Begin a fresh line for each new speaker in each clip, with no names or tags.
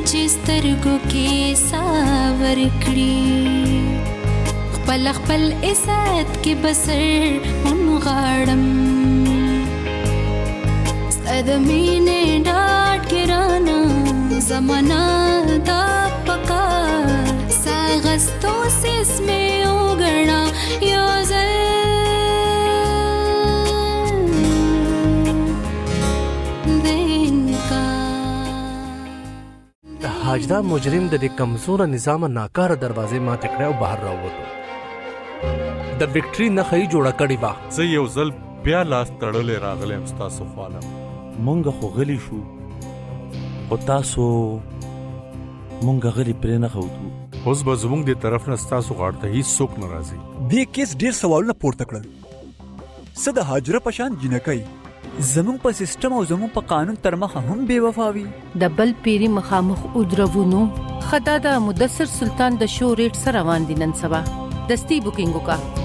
چې سترګو کې ساور کړي خپل خپل عزت کې بسر ونغاړم ستاد مینې ډاډ ګرانه زمانہ دا پکا ساغستو سیس میں اوگڑا یو زل دین کا
حاجدا مجرم د دې کمزوره نظام ناکاره دروازې ماته کړې او بهر راووتو د وکټري نښه یې جوړه کړې وه
زه یو ځل بیا لاس تړلی راغلی یم ستاسو خواله
مونږ خو غلی شو خو تاسو مونږ غلی پرې نه ښودو
اوس به زموږ د طرف نه ستاسو غاړه ته هېڅ څوک نه راځي
دې کیس ډېر سوالونه پورته کړل څه د حاجره په شان جنکۍ زموږ په سیستم او زموږ په قانون تر مخه هم بې وفا وي
د بل پیری مخامخ ودرونو خدا د مدثر سلطان د شو ریټ سره روان دي نن سبا دستی بوکینګ وکا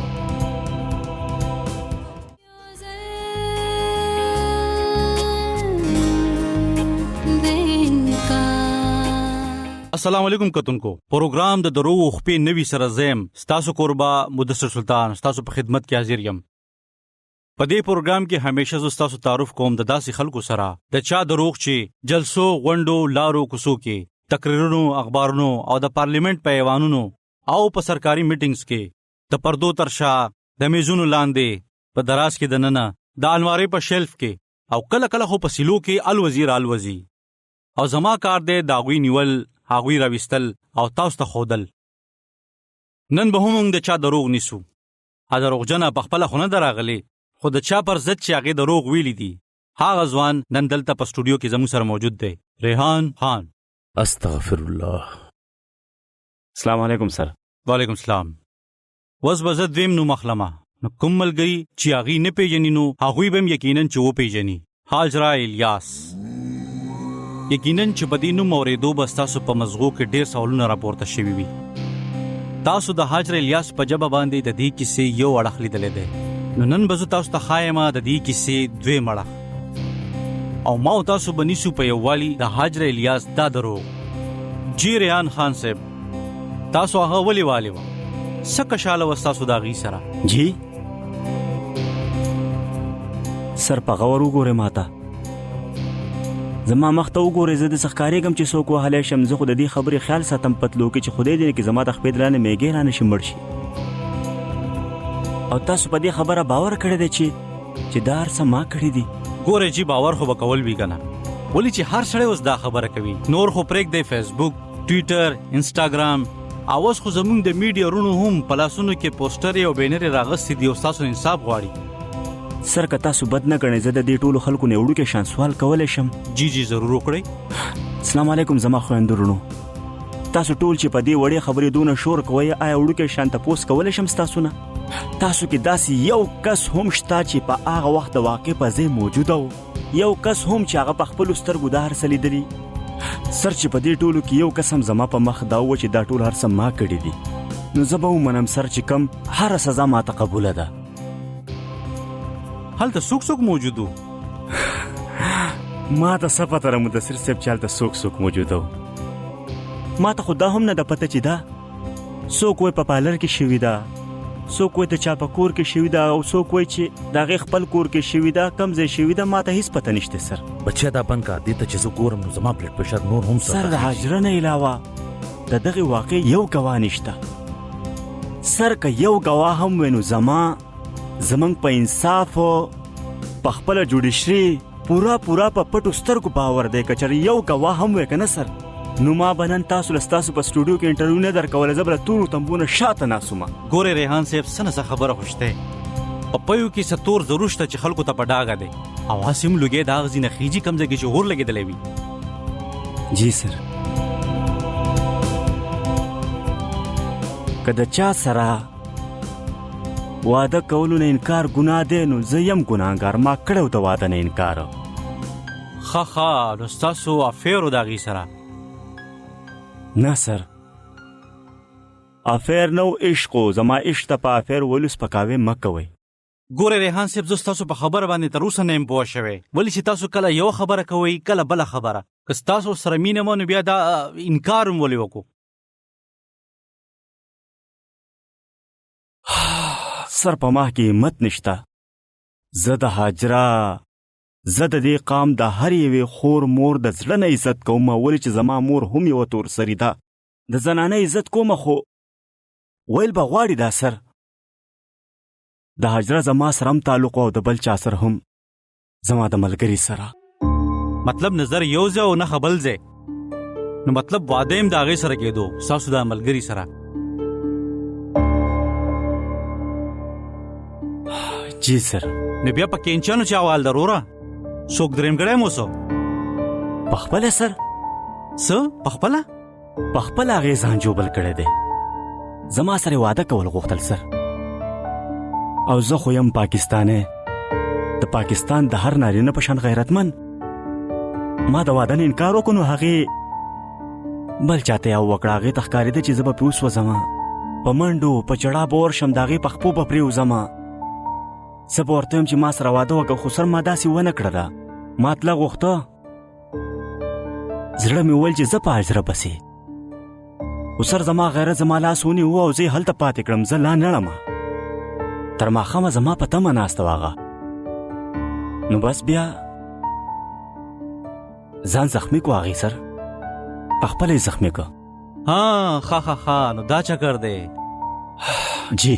السلام علیکم کتونکو پروګرام د درو خپې نوي سره زم ستاسو قربا مدثر سلطان ستاسو په خدمت کې حاضر یم په دې پروګرام کې همیشه زه ستاسو تعارف کوم د داسې خلکو سره د چا دروغ چې جلسو غونډو لارو کوڅو کې تقریرونو اخبارونو او د پارلیمنت په ایوانونو او په سرکاري میټینګز کې د پردو تر شا د میزونو لاندې په دراز کې دننه د المارۍ په شیلف کې او کله کله خو په سیلو کې الوزي او زما کار دی داغوی نیول هغوی راوستل او تاسو ته خودل نن به هم د چا دروغ نیسو ا دروغجنه په خپل خونه دراغلي خو د چا پر ضد چې هغه دروغ ویلي دي هغه ځوان نن دلته په سټوډیو کې زموږ سره موجود دی ریحان خان
استغفر الله
السلام علیکم سر
وعلیکم السلام وز بزد ویم نو مخلمه نو کوم ملګری چې هغه نه پیژني نو هغه به یقینا چې و پیژني حاجرا الیاس یقینا چې بدینو موریدو بس تاسو په مزغو کې ډیر سوالونه راپورته شوي وي تاسو د حاجر الیاس په جبه باندې د دې کیسې یو اړخ لیدلې ده نو نن به تاسو ته خایمه د دې کیسې دوی مړه او ما تاسو بنیسو په یووالي د حاجر الیاس دا درو جی ریحان خان صاحب تاسو هغه ولي والي و سکه شاله وستاسو دا غي سره
جی سر په غور وګوره ماته زما مخ ته وګورې زه د سخکارېږم چې څوک وهلی شم زه خو د دې خبرې خیال ساتم پتلو کې چې خدای دې کې زما د خپې درانه میږې رانشي مړ شي او تاسو په دې خبره باور کړی دی چې دا هر څه ما کړي دي
ګورې چې باور خو به کول وي که نه ولې چې هر سړی اوس دا خبره کوي نور خو پرېږدی فیسبوک ټویټر انسټاګرام او اوس خو زموږ د میډیا رونو هم په لاسونو کې پوسټرې او بینرې راغستې دي او ستاسو انصاف غواړي
سر که تاسو بد نه ګڼئ زه د دې ټولو خلکو نه وړوکی شان سوال کولی شم
جی ضرور وکړئ
السلام علیکم زما خویندو رونو تاسو ټول چې په دې وړې خبرې دونه شور کوئ آیا وړوکی شان تپوس کولی شم ستاسو نه تاسو کې داسې یو کس هم شته چې په هغه وخت د واقع په ځای موجوده و یو کس هم چې هغه په خپلو سترګو دا هر څه لیدلي سر چې په دې ټولو کې یو کس هم زما په مخ دا و چې دا ټول هر څه ما کړي دي نو زه به ومنم سر چې کم هره سزا ماته قبوله ده
هلته څوک موجود و
ما ته څه پته ده مدثر صاحب چې هلته څوک موجود و ما ته خو دا هم نه ده پته چې دا څوک وایي په پالر کې شوي ده څوک وایي د چا په کور کې شوي ده او څوک وایي چې د هغې خپل کور کې شوي ده کم ځای شوي ده ما ته هېڅ پته نشته سر
بچیا دا بند کا دې ته چې زه ګورم نو زما بلډ پرشر نور هم
سر د حاجره نه علاوه د دغې واقع یو ګواه نشته سر که یو ګواه هم وی نو زمونږ په انصاف په خپله جوډیشري پوره په پټو سترګو باور دی که چېرې یو ګواه هم وی که نه سر نو ما به نن تاسو له ستاسو په سټوډیو کې انټرویو نه درکوله زه به له تورو تمبونه شاته ناسومه
ګورې ریحان صاحب څه نه څه خبره خو شته په پیو کې څه تور ضرور شته چې خلکو ته په ډاګه دی او هسې هم لوګی د هغه ځای نه خیجي کم ځای کې چې اور لګېدلی وي
جی سر که د چا سره واده کولو نه انکار ګناه دی نو زه یم ګناهګار ما کړی و د واده نه انکار
ښه نو ستاسو افیر و د هغې سره
نه سر افیر نو عشق و زما عشق ته په افیر ویلو سپکاوی مه کوئ
ګوره ریحان صاحب زه ستاسو په خبره باندې تر اوسه نه یم پوه شوی ولې چې تاسو کله یو خبره کوئ کله بله خبره که ستاسو سره مینه مو نو بیا دا انکار هم ولې وکړو؟
سر په ما کې همت نشته. زه د هاجره زه د دې قام د هر یوې خور مور د زړه نه عزت کوم، ولې چې زما مور هم یوه تور سري ده. د زنانه عزت کومه خو ویل به غواړي دا سر. د هاجره زما سره هم تعلق او د بل چا سره هم زما د ملګري سره.
مطلب نظر یو ځای او نه بل ځای، نو مطلب واده هم د هغې سره کېدو، ستاسو د ملګري سره.
جی سر.
نو بیا په کینچانو چا وال دروره څوک درېمګړی مو څه
پخپله سر؟
څه پخپله؟
پخپله هغې ځان جوبل کړی دی. زما سره واده کول غوښتل سر، او زه خو یم پاکستانی، د پاکستان د هر نارینه په شان غیرتمن. ما د واده نه انکار وکړو نو هغې بل چاته یو وکړه. هغې ته ښکارېده چې زه به پرې وسوځمه، په منډو په چړا به ورشم، د هغې په خپو به پرېوځمه. زه به ورته ویم چې ما سره واده وکړه، خو سر ما داسې ونه کړله. ما تله غوښته، زړه مې وویل چې زه په هاجره پسې. خو سر زما غیرت زما لاس ونیو او زه یې هلته پاتې کړم. زه لا نړمه، تر ماښامه زما په تمه ناسته وه هغه. نو بس بیا ځان زخمی کو هغې سر، پخپله یې زخمی کو.
ها ښه نو دا چکر دی.
جی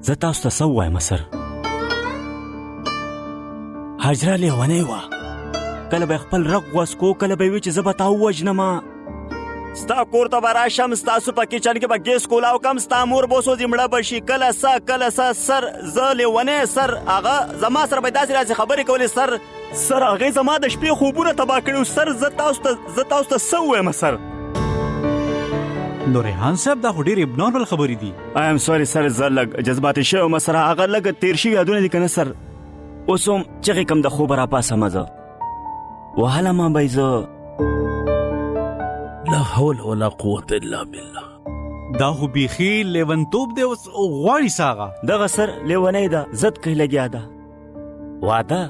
زه تاسو ته څه ووایم سر؟ هاجره لیونۍ وه، کله به خپل رق غوڅ کو، کله به وي چې زه به تا ووژنمه. ستا کور ته به راشم، ستاسو په کچن کې به ګیس کولاو کم، ستا مور به وسوځي مړه به شي. کله څه سر، زه لیونی سر. هغه زما سره به داسې راسې خبرې کولې سر. هغې زما د شپې خوبونه تباه کړي سر. زه تاسو ته څه ووایم سر؟
نو ریحان صاحب دا خو ډېر ابنارمل خبرې دي.
آی ایم سوري سر، زه لږ جذباتي شوی وم سره. هغه لږ تېر شوي یادونه دي که نه سر. اوس هم چغې کم د خوبه راپاسمه زه، وهلمه به یې زه.
لا حول ولا قوت الا بالله.
دا خو بیخي لیونتوب دی، اوس غواړي ساغه
دغه سر لیونۍ ده، زد کوي لګیا ده. واده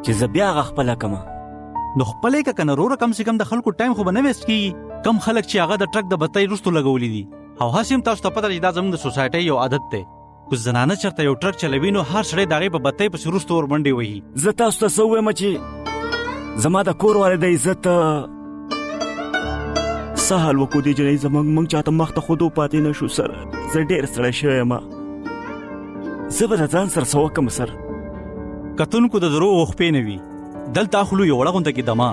چې زه بیا هغه خپله کمه.
نو خپلې که کنه روره، کم سے کم د خلکو ټایم خو به نه ویسټ کېږي. کم خلک چې هغه د ټرک د بتۍ وروستو لګولي دي، او هسې هم تاسو ته پته ده چې دا زموږ د سوسایټۍ یو عادت دی. که زنانه چېرته یو ټرک چلوي نو هر سړی د هغې په بتۍ پسې وروستو ورمنډې وهي.
زه تاسو ته څه ووایم چې زما د کور والې د عزت څه حال وکړو دې جنۍ زموږ چاته مخ ته خودو پاتې نه شو سر. زه ډېر ستړی شوی یم، زه به د ځان سره څه وکړم سر؟
کتونکو د درو اوښپې نه وي، دلته اخلو یو وړه غونډه کې دمه.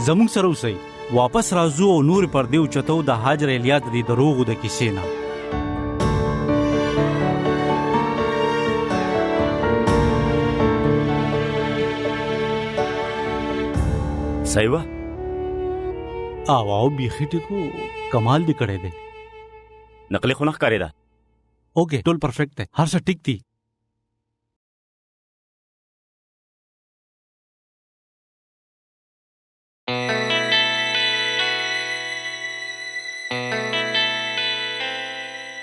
زموږ سره اوسئ، واپس راځو او نورې پردې اوچتو د هاجر الیا د دې دروغو د کیسې نه.
صحیح وه؟
او بیخي ټیکو کمال دې کړی دی.
نقلي خو نه ښکارېده.
اوکې ټول پرفیکټ دی، هر څه ټیک دي.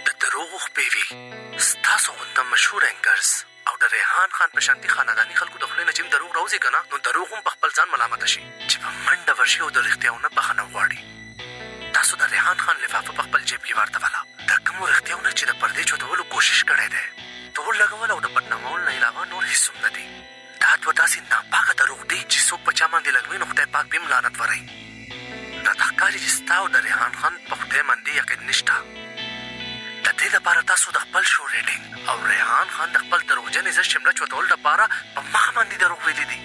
د دروغو خپې وي، ستاسو غونده مشهور انکرز او د ریحان خان په شانتي خانداني خلکو د خولې نه چې دروغ راوځي که نه، نو دروغ هم په خپل ځان ملامته شي چې په منډه ورشي او د رښتیاونه بخښنه وغواړي. تاسو د ریحان خان لفافه په خپل جیب کې ورتوله. د کومو رښتیاونه چې د پردې چوتولو کوشش کړی دی، تور لګول او د بدنامولو نه علاوه نور هېڅ هم نه دي. دا دوه داسې ناپاکه دروغ دي چې څوک په چا باندې لګوي نو خدای پاک به هم لعنت وروي. راته ښکاري چې ستا او د ریحان خان په خدای باندې یقین نشته. د دې لپاره تاسو د خپل شو ریټینګ او ریحان خان د خپل دروغجن عزت شمله چوتول لپاره په مخ باندې دروغ ویلي دي.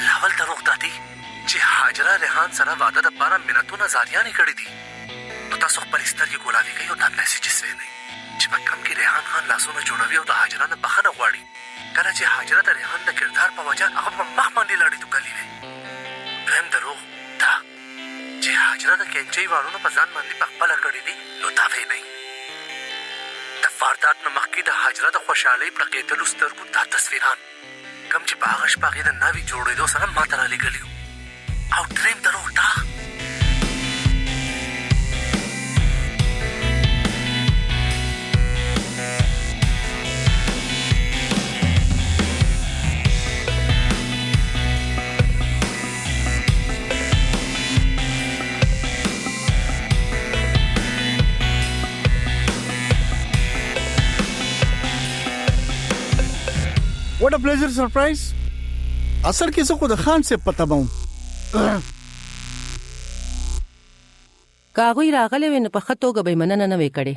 لاول دروغ دا دی چې هاجره ریحان سره واده دپاره منتونه زاریانې کړي دي. نو تاسو خپلې سترګې ګلابي کوئ او دا میسیجز وینئ چې په کم کې ریحان خان لاسونه جوړوي او د هاجره نه بخښنه غواړي، کله چې هاجره د ریحان د کردار په وجه هغه په مخ باندې لاړې توکلي وې. دویم دروغ دا چې هاجره د کینچۍ واړونه په ځان باندې پخپله کړي دي، نو دا وینئ. د واردات نه مخکې د هاجره د خوشحالۍ پړقېدلو سترګو دا تصویران کم چې په هغه شپه هغې د ناوې جوړېدو سره ما ته رالېږلي وو. او درېیم دروغ دا
What a pleasure surprise. اصل کې زه خو د خان سے پته بوم.
کاغوی راغلی وي نو په ښه توګه به یې مننه نه وی کړې.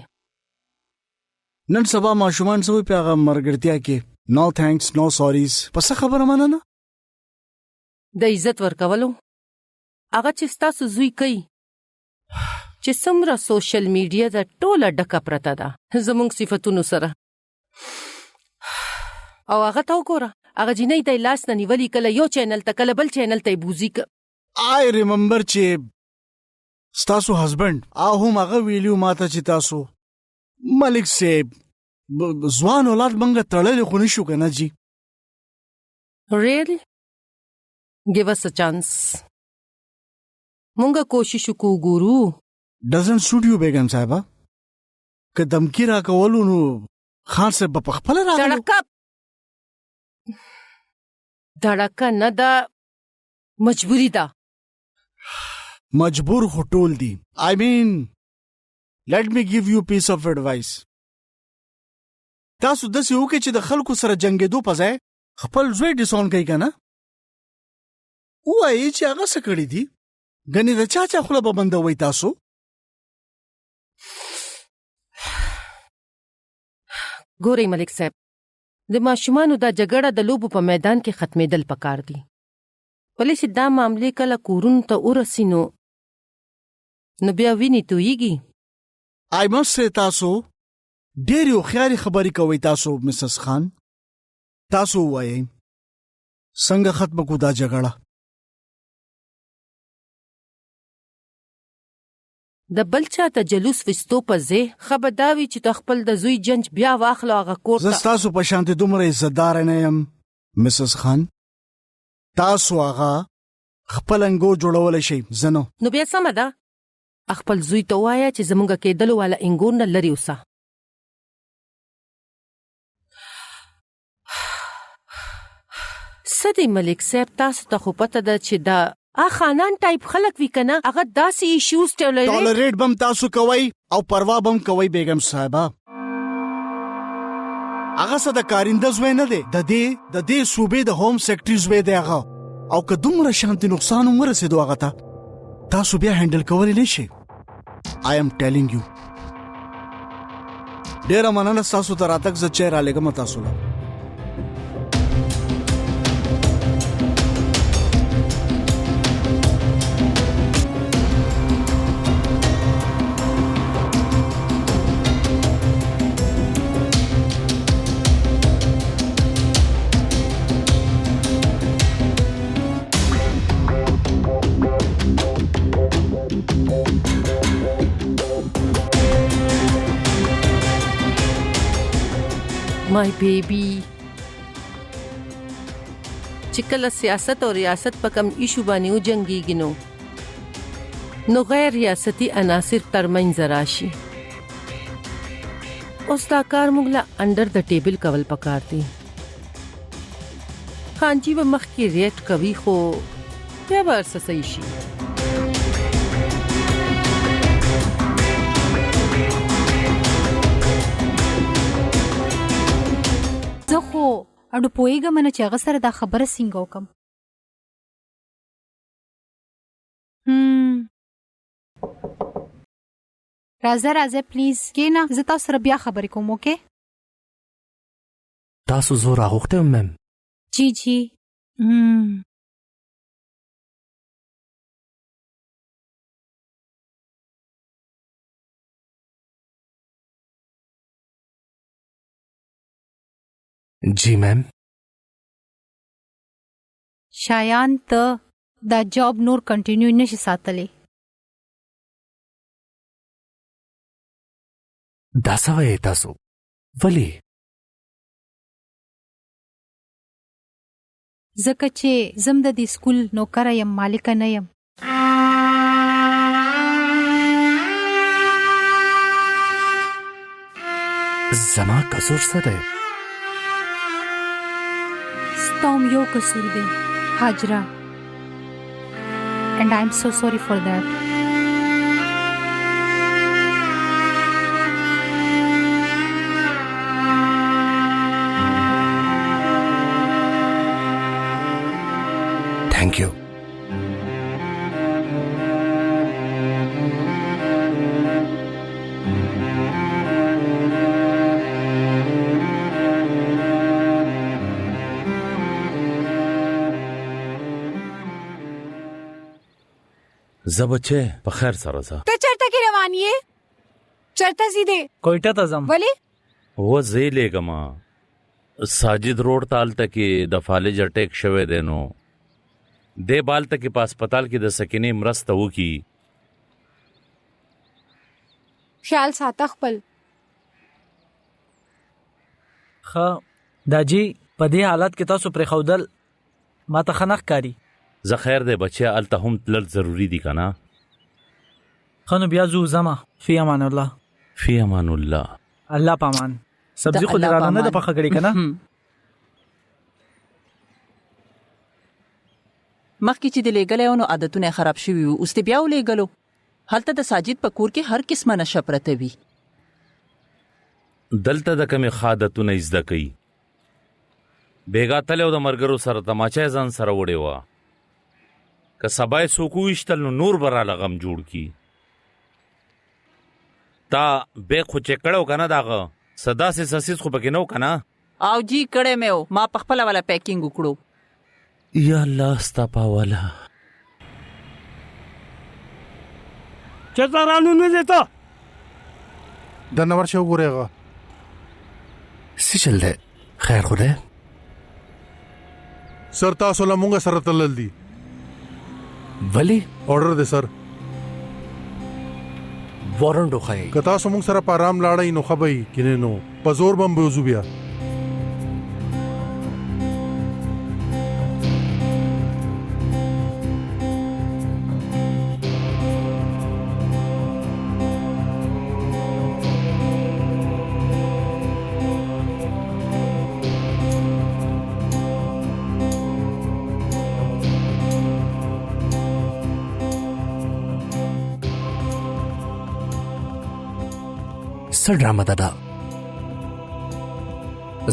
نن سبا ماشومان څه وایي په هغه مرګرتیا کې نو تھینکس نو ساریز. پس خبره مننه
د عزت ورکولو هغه چې ستاسو زوی کوي چې څومره سوشل میډیا د ټوله ډکه پرته ده زموږ صفتونو سره. او هغه ته وګوره هغه جینۍ ته یې لاس نه نیولي کله یو چینل ته کله بل چینل ته یې بوزي.
I remember چې ستاسو هسبند هم هغه ویلیو ماته چې تاسو ملک صاحب ځوان اولاد منګه تړلې خو نشو کنه جی.
Really? Give us a chance. مونږه کوشش وکړو ګورو.
Doesn't suit you بیگم صاحبہ. که دمکی را کولو نو خان صاحب په خپل راغلو.
دړکه نه ده مجبوری ده.
مجبور خو ټول دي. I mean let me give you piece of advice. تاسو داسې وکړئ چې د خلکو سره جنګېدو په ځای خپل زوی ډیساون کوي کنه. وایي چې هغه څه کړي دي ګنې د چا خوله به بندوئ تاسو.
ګورئ ملک صاحب د ماشومانو دا جګړه د لوبو په میدان کې ختمېدل پکار دي. ولې چې دا معاملې کله کورونو ته ورسي نو بیا وینې تویږي.
I must say تاسو ډېرې هوښیارې خبرې کوئ تاسو مسز خان. تاسو ووایئ څنګه ختمه کړو دا جګړه.
د بل چا ته جلوس وستو په ځای ښه به دا وي چې ته خپل د زوی جنج بیا واخله هغه کور ته.
زه ستاسو په شانتې دومره عزتدار نه یم مسز خان. تاسو هغه خپل انګور جوړولی شئ زه نو.
نو بیا سمه ده خپل زوی ته ووایه چې زموږ کېدلو والا انګور نه لرې اوسه. څه دی ملک صاحب تاسو ته خو پته ده چې دا خانان ټایپ خلک وي کنه هغه داسې ایشوز
ټالریټ بم تاسو کوئ او پروا بم کوئ بیگم صاحبه. هغه څه د کارنده زوی نه دی د دې صوبې د هوم سیکرټري زوی دی هغه. او که دومره شانتي نقصان هم ورسېدو هغه ته تاسو بیا هینډل کولی نه شئ. I am telling you. ډېره مننه ستاسو ته راتګ. زه چای رالېږم تاسو له.
My baby چې کله سیاست او ریاست په کم ایشو باندې وجنګیږي نو غیر ریاستي عناصر ترمنځ راشي. اوس دا کار موږ له انډر د ټیبل کول پکار دي. خانجي به مخکې ریټ کوي خو بیا به هر څه صحیح شي.
زه خو اډو پوهېږم نه چې هغه سره دا خبره څنګه وکړم. راځه پلیز کېنه زه تاسو سره بیا خبرې کوم. اوکې
تاسو زه راغوښتی یم میم.
جی
جی میم.
شایان ته دا جاب نور کنټینیو نشي ساتلی.
دا څه وایئ تاسو؟ ولې؟
ځکه چې زم د دې سکول نوکره یم مالکه نه یم.
زما قصور څه دی؟
ستام یو قصور دی هاجره. and I'm so sorry for that.
Thank you.
زه بچې په خیر سره ځه.
ته چرته کې روان یې؟ چرته سیده
کوئټه ته ځم.
ولی؟
و زه لېږم ساجد روډ ته هلته کې د فالج اټیک شوی دی، نو دې به هلته کې په هسپتال کې د سکینې مرسته وکړي.
خیال ساته خپل.
ښه داجی په دې حالت کې تاسو پرېښودل ما ته ښه نه ښکاري.
زه خیر دی بچیا، هلته هم تلل ضروري دي که نه؟
ښه نو بیا ځو، ځمه. فی امان الله.
فی امان الله.
الله پامان. سبزی خو دې رانه نه ده پخه کړې که نه؟
مخکې چې د لېږلی و نو عادتونه یې خراب شوي وو، اوس دې بیا ولېږلو. هلته د ساجد په کور کې هر قسمه نشه پرته وي.
دلته د کمې ښه عادتونه یې زده کوي. بېګا تلی و د ملګرو سره تماچه یې ځان سره وړې وه. که سبا یې څوک وویشتل نو نور به راله غم جوړ کي. تا بیگ خو چیک کړی و که نه د هغه څه داسې سسیز خو پکې نه و که نه؟
او جی کړی مې و، ما په خپله والا پیکینګ وکړو.
یا الله ستا پاوله.
چېرته رانو نه دی ته؟
دننه ورشه وګورې هغه
څه چل دی؟ خیر خو دی؟
سر تاسو له مونږ سره تلل دي.
ولی؟
آرډر دی سر.
وارنټ وښایئ.
که تاسو مونږ سره په ارام لاړئ نو ښه به وي، کنې نو په زور به هم بوځو بیا.
څه ډرامه ده دا؟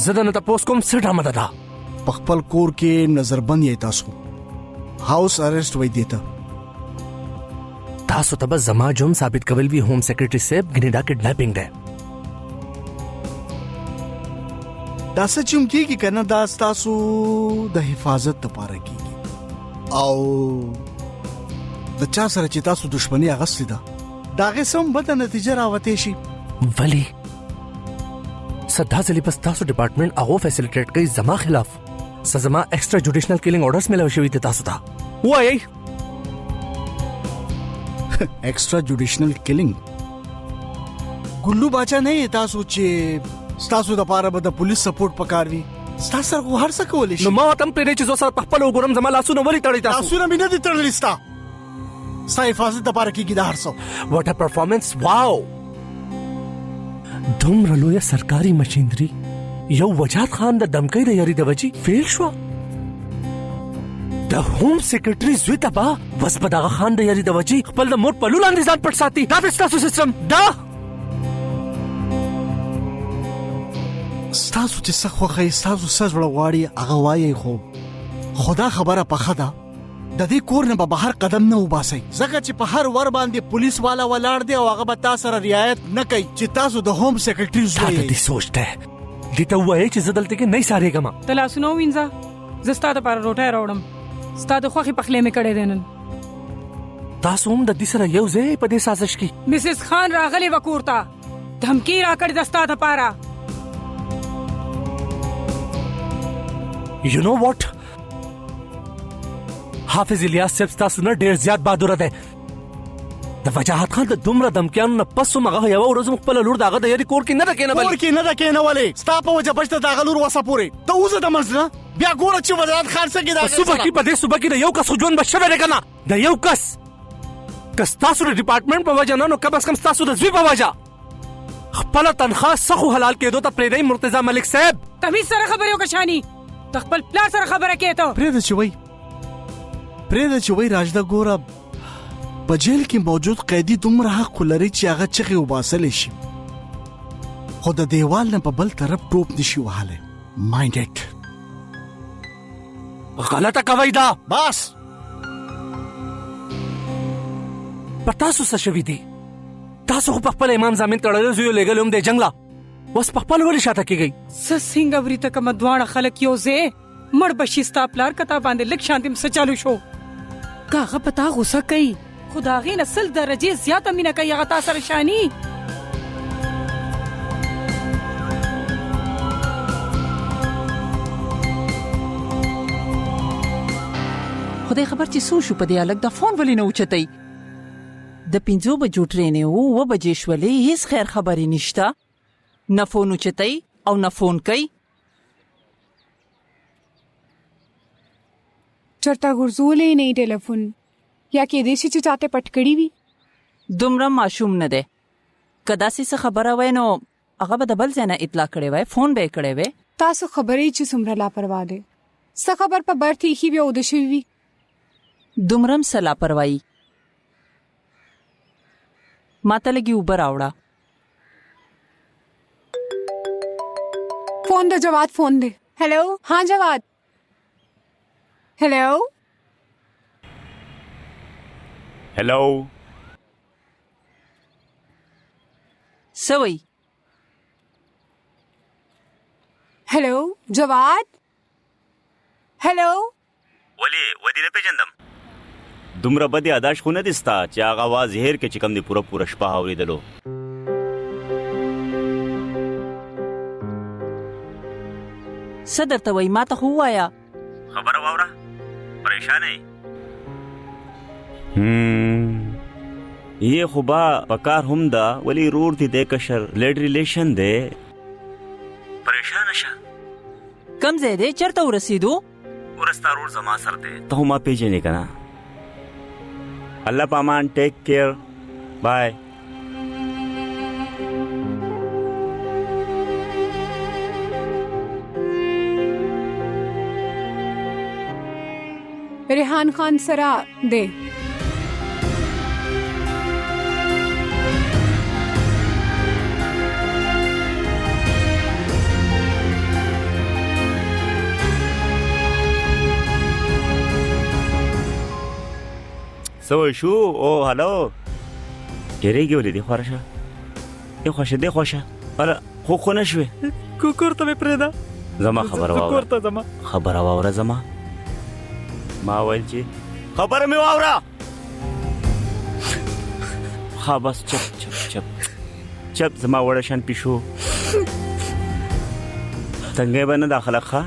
زه درنه تپوس کوم څه ډرامه ده دا؟
په خپل کور کې نظربند یې تاسو، هاوس اریسټ وایي دې ته.
تاسو ته به زما جرم ثابت کول وي ہوم سیکرټري صاحب، ګنې دا کډناپینګ دی.
دا څه چې هم کېږي که نه، دا ستاسو د حفاظت دپاره کېږي، او د چا سره چې تاسو دښمني اغستې ده د هغې څه هم بده نتیجه راوتی شي.
ولی سدا ځلې بس تاسو ډپارټمنټ هغه فیسیلیټیټ کوي زما خلاف. څه زما ایکسټرا جوډیشنل کیلینګ آرډرز ملاوي شوي دي تاسو ته؟ وایئ
ایکسټرا جوډیشنل کیلینګ؟ ګلو باچا نه یې تاسو چې ستاسو دپاره به د پولیس سپورټ پکار وي؟ ستا سره خو هر څه کولی شي.
نو ما ورته هم پرېږدئ چې زه سره په خپله وګورم زما لاسونه ولې تړئ تاسو؟
لاسونه مې نه دي تړلي ستا. ستا حفاظت دپاره کېږي دا هر څه.
واټ ا پرفارمنس! واو، دومره لویه سرکاري مشینري یو وجاد خان د دمکۍ د یاري د وجې فیل شوه. د ہوم سیکرټري زوی ته به بس په دغه خان د یاري د وجې خپل د مور پلو لاندې ځان پټ ساتي. دا دی ستاسو سیسټم. دا
ستاسو چې څه خوښوي، ستاسو څه زړه غواړي هغه وایئ، خو خدا خبره پخه ده د دې کور نه به بهر قدم نه وباسئ، ځکه چې په هر ور باندې پولیس والا ولاړ دی او هغه به تا سره رعایت نه کوي چې تاسو د ہوم سیکرټري زوی یې.
دا دې سوچ دی دې ته ووایئ چې زه دلته کې نه ایسارېږم.
ته لاسونه ووینځه، زه ستا دپاره روټۍ راوړم. ستا د خوښې پخلی مې کړی دی نن.
تاسو هم د دې سره یو ځای په دې سازش کې؟
مسز خان راغلې وه کور ته، دھمکي راکړې ده ستا دپاره.
You know what? حافظ الیاس صاحب ستاسو نه ډېر زیات بهادره دی. د وجاهت خان د دومره دمکیانو نه پس هم هغه یوه ورځ هم خپله لور د هغه د یاري کور کې نه ده کېنولی.
کور کې نه ده کېنولې، ستا په وجه بچ ته د هغه لور وسه پورې. ته وځه د منځ نه، بیا ګوره چې وجاهت خان څه کې د هغې
صوبه کې په دې صوبه کې د یو کس ژوند به شوی دی که نه؟ د یو کس که ستاسو د ډپارټمنټ په وجه نه نو کم از کم ستاسو د زوی په وجه خپله تنخواه څه خو حلال کېدو ته پرېږدئ مرتضی ملک صاحب.
تمیز سره خبرې وکړه شاني، د خپل پلار سره خبره کې ته
پرېږده چې وایي راجده ګوره په جیل کې موجود قیدي دومره حق لري چې هغه چغې وباسلی شي، خو د دیوال نه په بل طرف ټوپ نشي وهلی. مایند اټ.
غلطه کوئ دا.
بس
په تاسو څه شوي دي؟ تاسو خو په خپل امام زامن تړلی زوی لېږلی هم دی جنګ لا، اوس په خپل ولې شاته کېږئ؟
څه څنګه ورېته کومه دواړه خلک یو ځای مړ به شي ستا پلار که تا باندې لږ شانتې څه چالو شو که هغه په تا غوسه کوي خو د هغې نه 100 درجې زیاته مینه کوي هغه تا سره شاني.
خدای خبر چې څو شو په دې هلک دا فون ولې نه اوچتئ؟ د 5 بجو ټرین و 9 بجې شولې، هیڅ خیر خبرې نشته، نه فون اوچتئ او نه فون کوي.
چرته غرزولې نه ټلیفون یا کېدای شي چې چاته پټ کړی وي.
دومره ماشوم نه دی، که داسې څه خبره وای نو هغه به د بل ځای نه اطلاع کړې وای، فون به یې کړی وای.
تاسو خبرې چې څومره لاپروا دی، څه خبر په برت ایښي بیا اوده شوي وي.
دومره هم څه لاپروایي. ما ته لږې اوبه راوړه.
فون د جواد فون دی. هلو، ها جواد. هلو
هلو
څه وایي؟
هلو جواد. هلو
ولې ودې نه پېژندم؟ دومره بدې اداش خو نه دي ستا چې هغه اواز هېر کې چې کوم دې پوره شپه اورېدلو.
څه درته وایي؟ ما ته خو ووایه.
خبره واوره، پریشانه یې خو با پکار هم ده، ولی رور دي دی کشر لیډ ریلیشن دی، پریشانه شه.
کم ځای دی؟ چېرته ورسېدو؟
ورستا رور زما سره دی، ته خو ما پېژنې که نه. الله پامان، ټیک کیر، بای.
ریحان خان سره دی.
سوی شو؟ او هلو، ډېرېږي ولې دې خواره شه، دې خوشه دې خوشه. هله خو نه شوې؟
کور ته مې پرېږده،
زما خبره واوره،
کور ته ځمه.
خبره واوره زما. ما ویل چې خبره مې واوره. ها بس چپ چپ چپ چپ، زما وړه شان پیشو څنګه به نه دا خلک ښه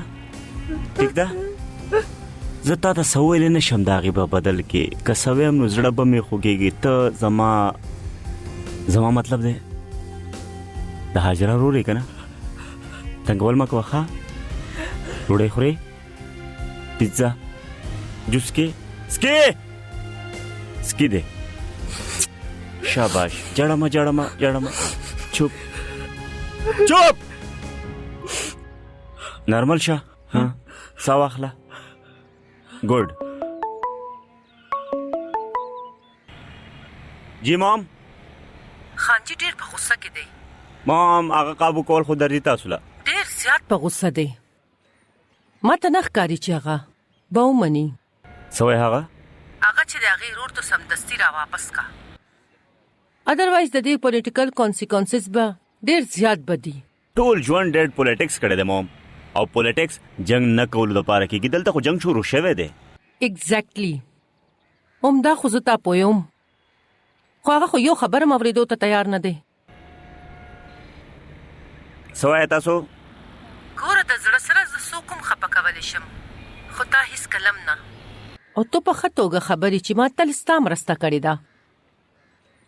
ټیک ده. زه تا ته څه ویلی نه شم د هغې په بدل کې، که څه ویم نو زړه به مې خوږېږي. ته زما مطلب دی د حاجره رور یې که نه، تنګول مه کوه ښه. ډوډۍ خورې؟ پیزا جوس کې سکي دی. شاباش، جړمه چوپ نارمل شه. ها سا واخله. ګوډ جی مام.
خانجي ډېر په غوسه کې دی.
مام هغه قابو کول خو درځي تاسو له
ډېر زیات په غوسه دی. ما ته نه ښکاري چې هغه به ومني.
څه وایي هغه
چې د هغې رور ته سمدستي را واپس کا، ادروایز د دې پولیټیکل کانسیکونسز به ډېر زیات بدي.
ټول ژوند ډېر پولیټکس کړی دی مام، او پولیټکس جنگ نه کولو دپاره کېږي. دلته خو جنگ شروع شوی دی.
اگزیکټلی، همدا خو زه تا پویم، خو هغه خو یو خبره م اورېدو ته تیار نه دی.
څه وایې تاسو؟
ګوره د زړه سره زه څوک هم خفه کولی شم، خو تا هېڅ کلم نه. او تو په ښه توګه خبرې چې ما تل ستا مرسته کړې ده.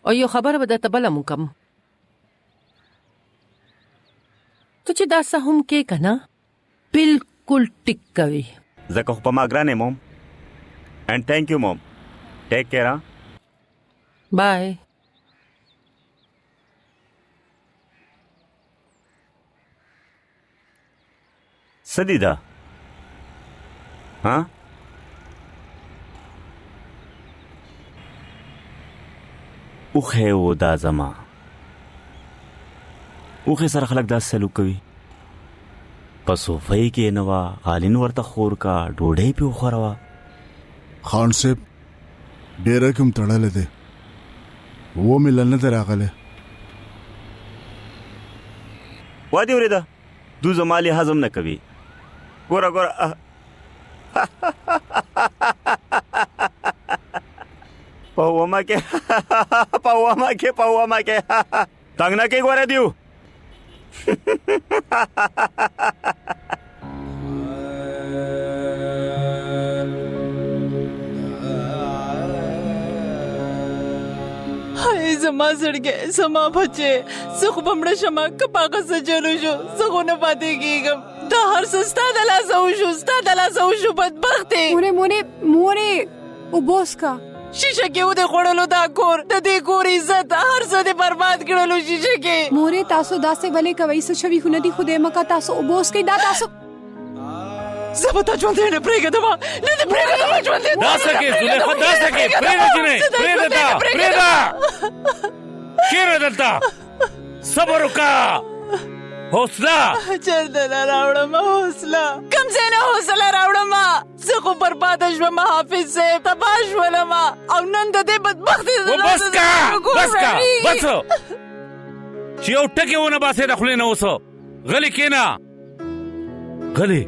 او یو خبره به درته بله مو کوم، ته چې دا څه هم کې که نه بلکل ټیک کوي.
ځکه خو په ما ګران یې موم. اینډ تھینک یو موم. ټیک کیر.
بای.
څه دي دا؟ ها اوښی و دا زما. اوښې سره خلک داسې سلوک کوي. په صوفۍ کې نه وه، غالین ورته خور کا، ډوډۍ پې وخوروه.
خان صاحب ډېره کوم تړلی دی، و مې لا نه دی راغلی.
وا دې اورېده دو زما لې هضم نه کوي. ګوره پوما کې تنګ نه کې ګوره دیو.
هاي زما زړګې زما بچې زه خو به مړه شمه که په هغه څه چلو شو زه خو نه پاتې کېږم. دا هر څه ستا د لاسه وشو ستا د لاسه وشو بدبختې.
مورې اوبه وڅښه.
شیشه کې ودې خوړلو دا کور د دې کور عزت هر څه دې برباد کړلو شیشه کې.
مورې تاسو داسې ولې کوئ څه شوي خو نه دي خدای مکه تاسو اوبه وڅښئ. دا تاسو
زه به تا ژوندی نه پرېږدم نه دې پرېږدم ژوندی.
داسې کې زلیخا داسې کې پرېږده جنۍ پرېږده تا پرېږده کښېنه دلته صبر وکړه حوصله.
چېرته نه راوړمه حوصله کوم ځای نه حوصله راوړمه. زه خو برباده شوم حافظ صاحب تباه شولمه او نن د دې بدبختۍ د
بس که بس چې یو ټکې ونه باسې د خولې نه اوس غلې کښېنه غلې.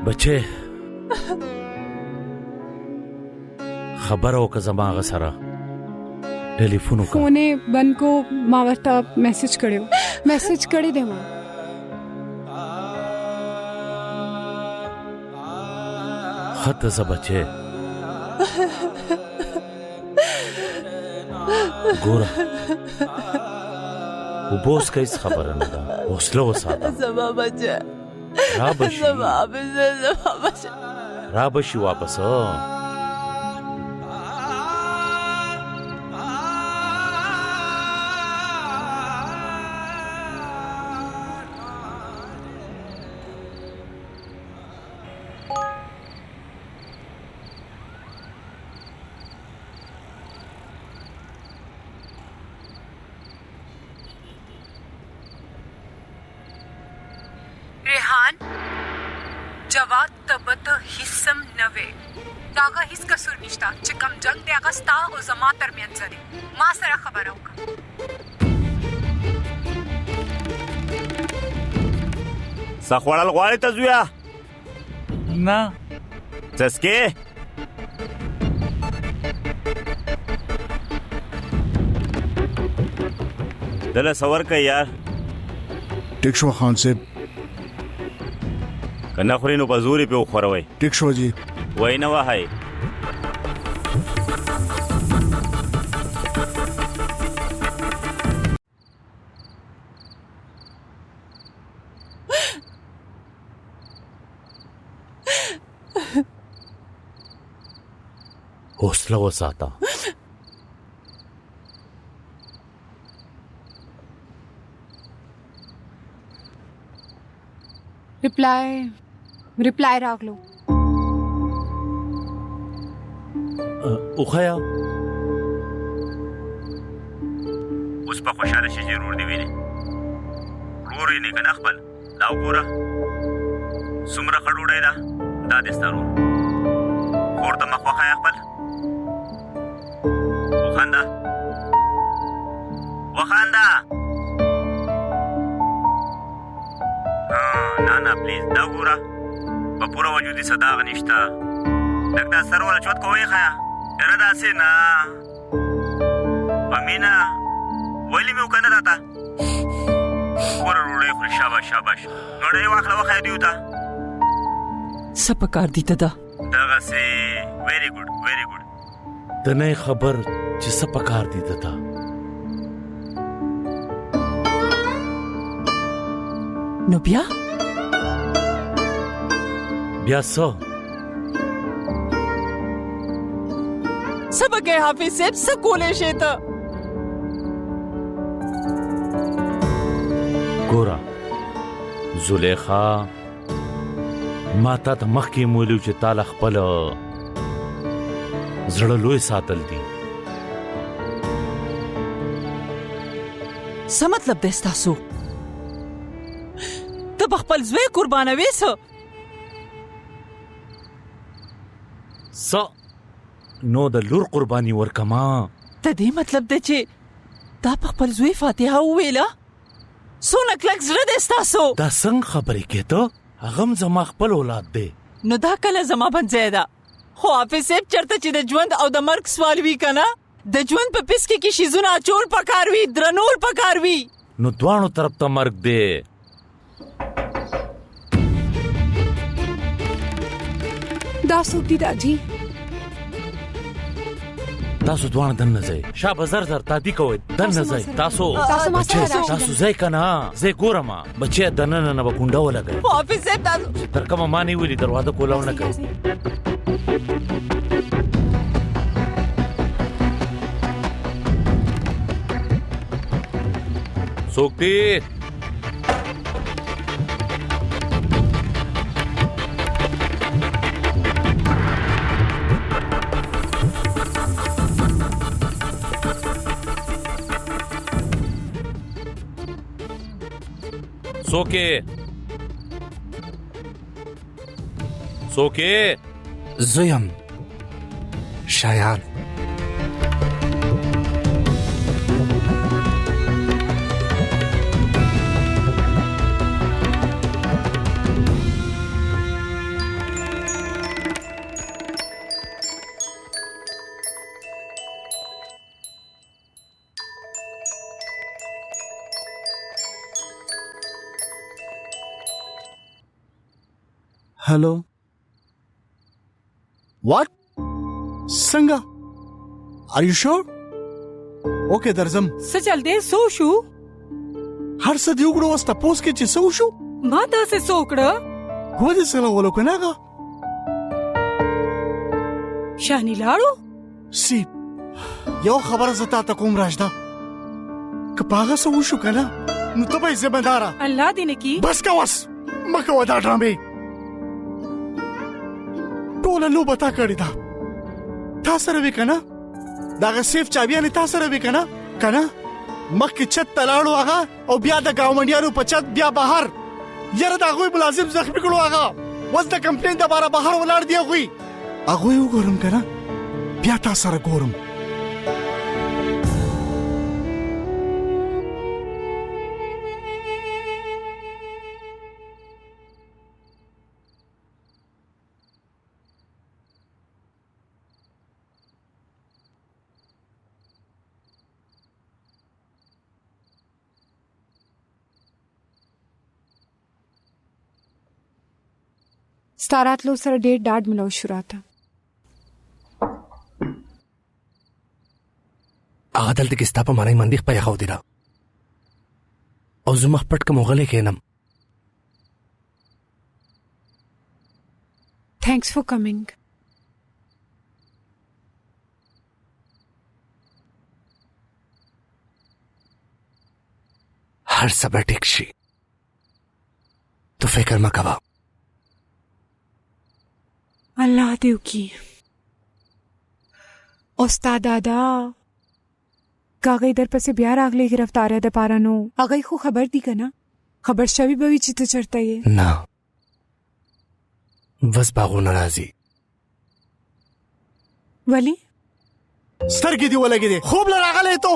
بچې خبره وکړه زما هغه سره ټلیفون وکړه.
فون یې بند کو ما ورته میسج کړی دی ما.
ښه ته ځه بچې ګوره اوبه وڅښه هېڅ خبره نه ده حوصله وساته.
زما بچه
را بشي واپس.
रेहान जवाब तबत हिस्सम नवे दागा हिस कसूर निश्ता चिकम जंग दे अगस्ता ओ जमा तरमियन जरी मा सरा खबर होगा.
سخوړل غواړې ته زویا؟
نه
څسکې دله سور کوي یار.
ټیک شو خان صاحب
که نه خورې نو په زور یې پې وخوروئ.
ټیک شو جی
وایي نه وهئ.
حوصله وساته.
ریپلای راغلو.
وښیه
اوس په خوشحاله شي چې ورور دې ویني. ورور یې نه که نه خپل دا وګوره څومره ښه ډوډۍ ده دا دې ستا ورور. خور ته مخ وښیه خپل وخانده نه پلیز دا وګوره په پوره وجود یې څه داغ نشته. لږ دا سر والا چوت کوې ښیه یاره داسې نه په مینه ویلې مې وکړه نه راته. ګوره ډوډۍ خوري شاباش ډوډۍ واخله وښیه دیو ته.
څه پکار دي ته ده
دغسې ویری ګوډ
ته نه خبر چې څه پکار دي ته.
نو بیا
څه
څه به کوې حافظ صاحب څه کولی شې ته.
ګوره زلیخا ما تا ته مخکې مویلو چې تا له خپل زړه لوی ساتل دي.
څه مطلب دی ستاسو؟ ته به خپل زوی قربانوې څه
نو د لور قرباني ورکما.
ته دې مطلب دی چې دا په خپل زوی فاتحه وویله؟ څونه کلک زړه دی ستاسو؟
دا څنګه خبرې کې ته؟ هغه هم زما خپل اولاد دی.
نو دا کله زما بنځای ده. خو حافظ صاحب چېرته چې د ژوند او د مرګ سوال وي که نه، د ژوند په پسکې کې شیزونه اچول پکار وي، درنول پکار وي.
نو دواړو طرف ته مرګ دی.
دا څوک دي داجي؟
تاسو دواړه دننه ځئ. شابه زر زر تادي کوئ، دننه ځئ. تاسو ځئ که نه؟ زه ګورم بچی دننه نه به کونډه ولګئ.
حافظ صاحب تاسو
تر کومه ما نه ویلي دروازه کولاو نه کوئ. څوک دی؟ څوک یې؟
زه یم شایان.
हेलो व्हाट संगा आर यू श्योर ओके दर्जम
څه چل دی؟ سو شو؟
هر څه دی وګړو واسطه پوس کې چې سو شو
ما داسې څه وکړه؟
هو دې سره ولو کنه هغه
شانې لاړو؟
سی یو خبره زه تا ته کوم راشده که په هغه څه وشو که نه نو ته به یې ذمهداره.
الله دې نه کي.
بس که وس مه کوه دا ډرامې. ټوله لوبه تا کړې ده. تا سره وي که نه د هغه سیف چابیانې تا سره وي که نه مخکې چت ته لاړو هغه او بیا د ګاونډیانو په چت بیا بهر. یاره د هغوی ملازم زخمي کړو هغه اوس د کمپلین دپاره بهر ولاړ دي هغوی وګورم که نه بیا تا سره ګورم.
ستا راتلو سره ډېر ډاډ ملو شو راته.
هغه دلته کې ستا په معنی مندي خپه یې ده او زه مخ پټ کم غلی کښېنم.
تھینکس فار کمنګ.
هر څه به ټیک شي، تو فکر مه کوه.
الله دې وکړي. او ستا دادا کاغی در پسې بیا راغلی گرفتاریه دپاره نو هغوی خو خبر دي که نه؟ خبر شوي به وي چې ته چېرته یې؟
نه بس باغونه راځي.
ولې؟
سترګې دې ولګېدې خوب له راغلی تو.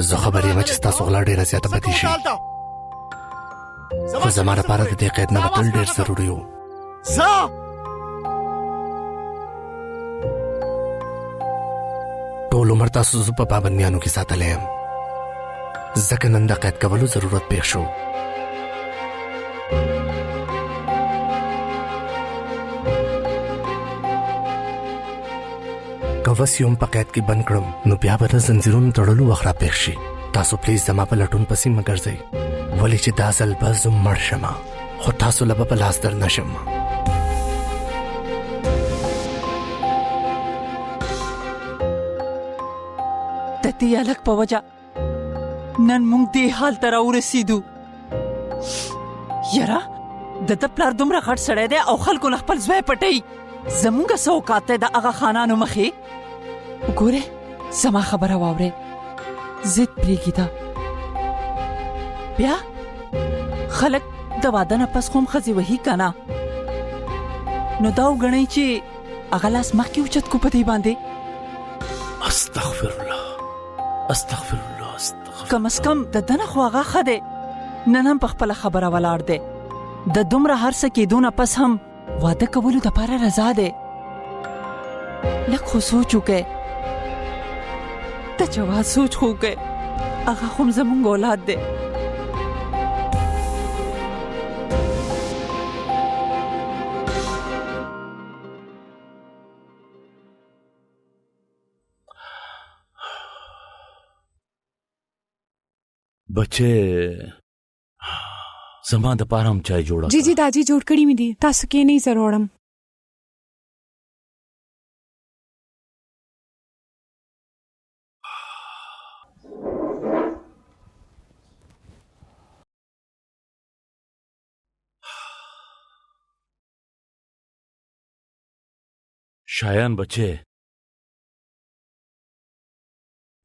زه خبر یم چې ستاسو غلا ډېره زیاته بدي شي، خو زما لپاره د دې قید نه وتل ډېر ضروري و. ټول عمر تاسو زه په پابندیانو کې ساتلی یم، ځکه نن د قید کولو ضرورت پېښ شو. که وس یې هم په قید کې بند کړم نو بیا به د زنځیرونو تړلو وخت را پېښ شي. تاسو پلیز زما په لټون پسې مه ګرځئ، ولې چې دا ځل به زه مړ شم خو تاسو له به په لاس در نه شم.
د دې هلک په وجه نن موږ دې حال ته راورسېدو. یاره د ده پلار دومره غټ سړی دی او خلکو نه خپل زوی پټوي. زمونږ څه اوقات دی د هغه خانانو مخې؟ ګورې زما خبره واورې، ضد پرېږدي ده. بیا خلک د واده نه پس خو هم ښځې وهي که نه نو دا وګڼئ چې هغه لاس مخکې اوچت کو په دې باندې
استغفر الله
کم از کم د ده نه خو هغه ښه دی نن هم په خپله خبره ولاړ دی د دومره هر څه کېدو نه پس هم واده کولو دپاره رضا دی لږ خو سوچ وکئ د جواز سوچ خو وکئ هغه خو هم زمونږ اولاد دی
بچې زما د پاره هم چای جوړه
جی داجی جوړ کړی مې دي تاسو کې نه ضرورم
شایان بچې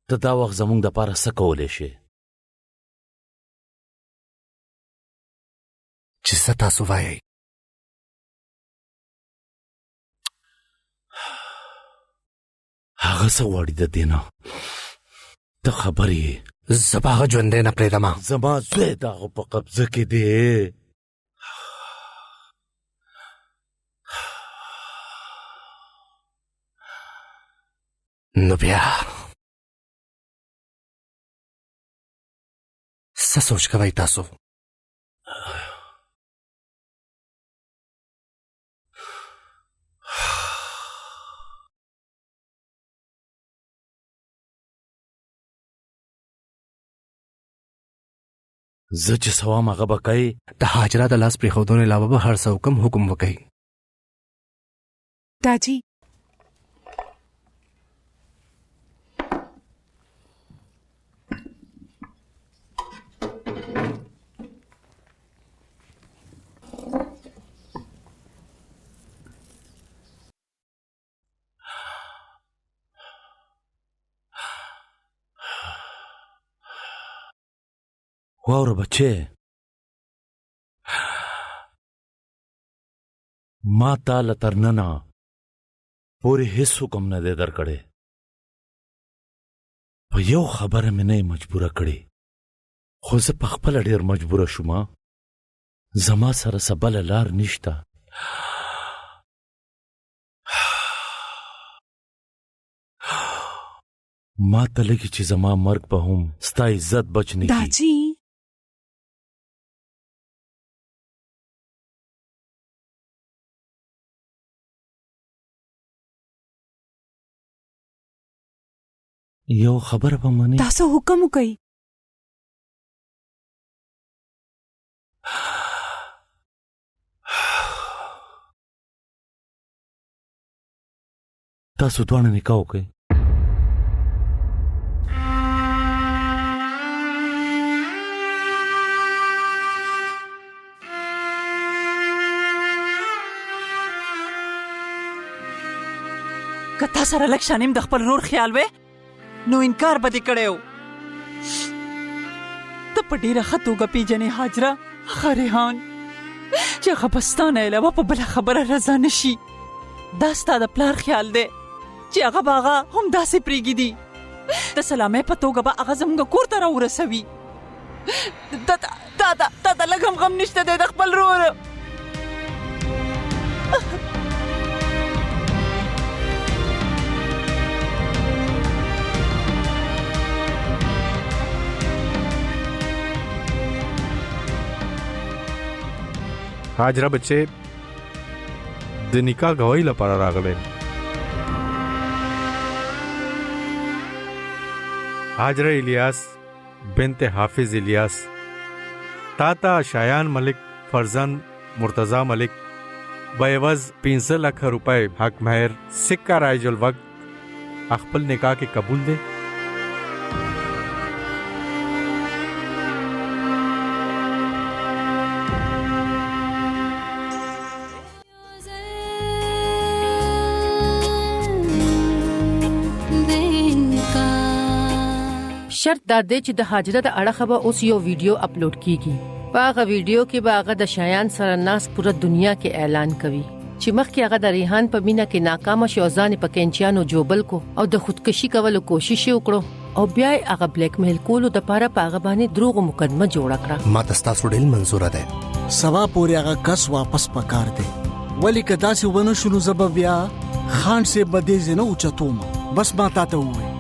ته دا وخت زموږ د پاره څه کولی شي
چې څه تاسو وایئ
هغه څه غواړي د دې نه ته خبر یې
زه به هغه ژوندی نه پرېږدم
زما زوی د هغه په قبضه کې دی
نو بیا څه سوچ کوئ تاسو
زه چې سوام هغه به کوي
د هاجره د لاس پرېښودنې علاوه به هر څه حکم وکوئ
داجی
واوره بچې ما تا له تر ننه پورې هېڅ حکم نه دی درکړی په یو خبره مې نه یې مجبوره کړې خو زه په خپله ډېر مجبوره شوم زما سره څه بله لار نشته ما ته لګي چې زما مرګ به هم ستا عزت بچ نه کړي
داجی
یو خبره به منې
تاسو حکم وکئ
تاسو دواړه نکاح وکئ
که تا سره لږ شانیم د خپل رور خیال وې نو انکار به دې کړی و ته په ډېره ښه توګه پېژنې هاجره هغه ریحان چې هغه به ستا نه علاوه په بله خبره رضا نه شي دا ستا د پلار خیال دی چې هغه به هغه هم داسې پرېږدي د سلامۍ په توګه به هغه زموږ کور ته راورسوي تا ته لږ هم غم نشته دی د خپل رور
هاجره بچې د نکاح گواهی لپاره راغلی هاجره الیاس بنت حافظ الیاس تا شایان ملک فرزند مرتضی ملک بعوض 15 लाख रुपए हक महर सिक्का राइजुल वक्त अखपल निकाह के कबूल दे
شرط دا دی چې د هاجره د اړخه به اوس یو ویډیو اپلوډ کیږي هغه ویډیو کې به هغه د شایان سره ناس پوره دنیا کې اعلان کوي چې مخکې هغه د ریحان په مینا کې ناکامه شو، ځان په کینچیانو جوبل کو او د خودکشي کولو کوشش وکړو او بیا هغه بلیک میل کولو د پاره په هغه باندې دروغ مقدمه جوړ کړه.
ما تاسو ډیل منزور ده.
سبا پورې هغه کس واپس پکار دی، ولی کدا سي ونه شنو زب بیا خان سے بدې زنه اوچتوم. بس ما تا ته وې